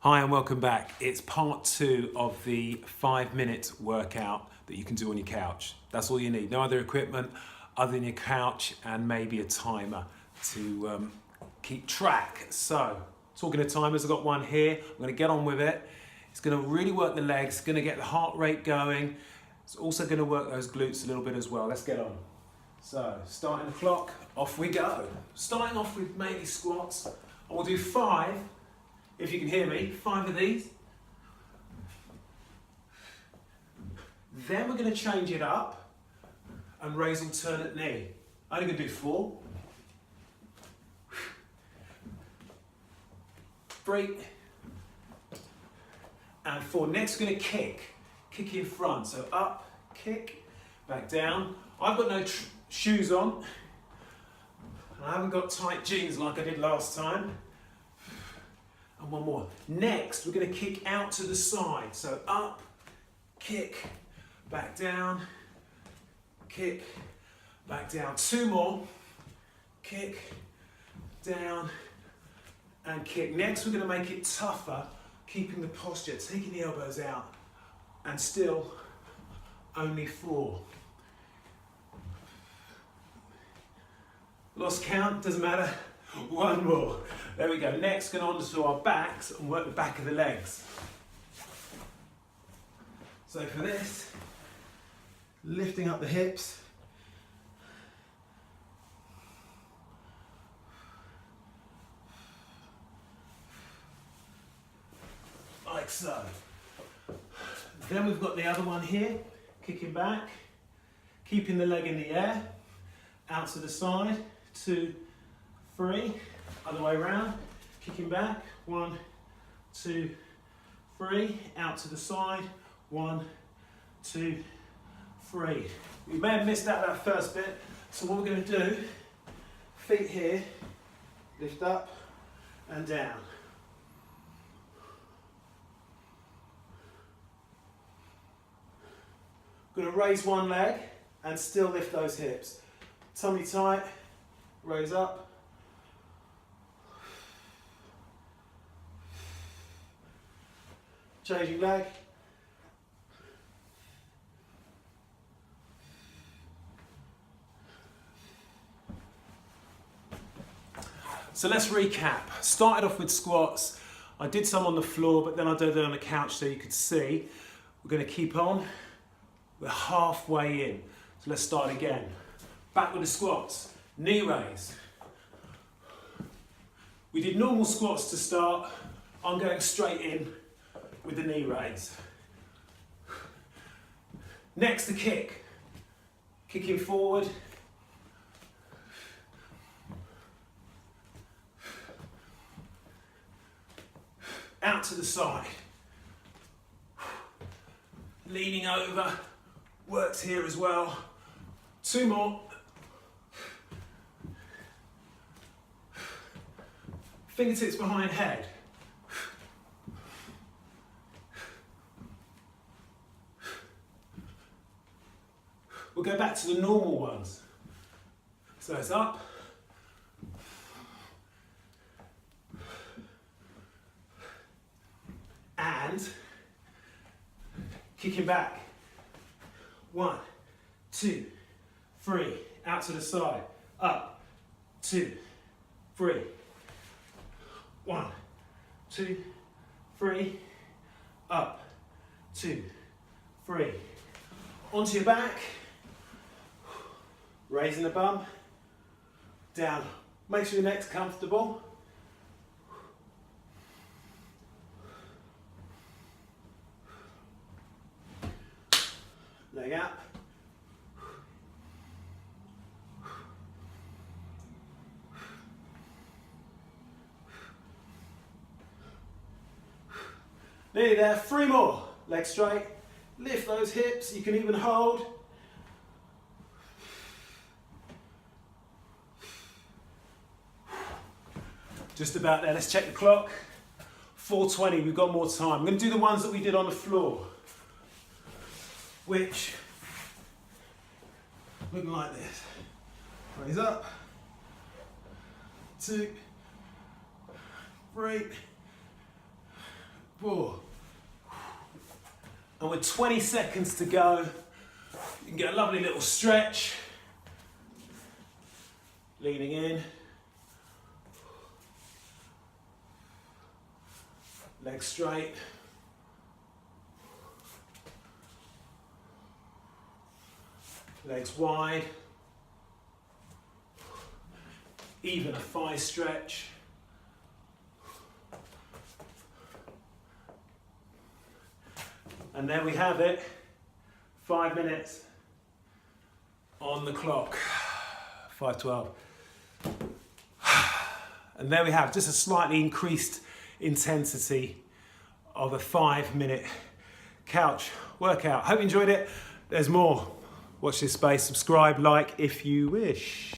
Hi and welcome back. It's part 2 of the 5-minute workout that you can do on your couch. That's all you need. No other equipment other than your couch and maybe a timer to keep track. So, talking of timers, I've got one here. I'm going to get on with it. It's going to really work the legs, it's going to get the heart rate going. It's also going to work those glutes a little bit as well. Let's get on. So, starting the clock, off we go. Starting off with mainly squats. I will do 5. If you can hear me, 5 of these. Then we're going to change it up and raise alternate knee. I'm only going to do 4. 3. And 4. Next we're going to kick. Kick in front. So up, kick, back down. I've got no shoes on. And I haven't got tight jeans like I did last time. And one more. Next, we're going to kick out to the side. So up, kick, back down, kick, back down. 2 more. Kick, down, and kick. Next, we're going to make it tougher, keeping the posture, taking the elbows out, and still only 4. Lost count, doesn't matter. 1 more. There we go. Next, going on to our backs and work the back of the legs. So for this, lifting up the hips. Like so. Then we've got the other one here, kicking back, keeping the leg in the air, out to the side, 2, 3, other way around, kicking back, 1, 2, 3, out to the side, 1, 2, 3. You may have missed out that first bit, so what we're going to do, feet here, lift up and down. We're going to raise one leg and still lift those hips. Tummy tight, raise up. Changing leg. So let's recap. Started off with squats. I did some on the floor, but then I did it on the couch so you could see. We're going to keep on. We're halfway in. So let's start again. Back with the squats. Knee raise. We did normal squats to start. I'm going straight in with the knee raise. Next, the kick. Kicking forward. Out to the side. Leaning over. Works here as well. 2 more. Fingertips behind head. We'll go back to the normal ones. So it's up. And kicking back. 1, 2, 3. Out to the side. Up. 2, 3. 1, 2, 3. Up. 2, 3. Onto your back. Raising the bum, down. Make sure your neck's comfortable. Leg up. Nearly there, 3 more. Legs straight, lift those hips, you can even hold. Just about there. Let's check the clock. 4:20, we've got more time. I'm going to do the ones that we did on the floor, which look like this. Raise up. 2, 3, Whoa. And with 20 seconds to go, you can get a lovely little stretch. Leaning in. Legs straight. Legs wide. Even a thigh stretch. And there we have it. 5 minutes on the clock. 5:12. And there we have just a slightly increased intensity of a 5-minute couch workout. Hope you enjoyed it. There's more. Watch this space. Subscribe, like if you wish.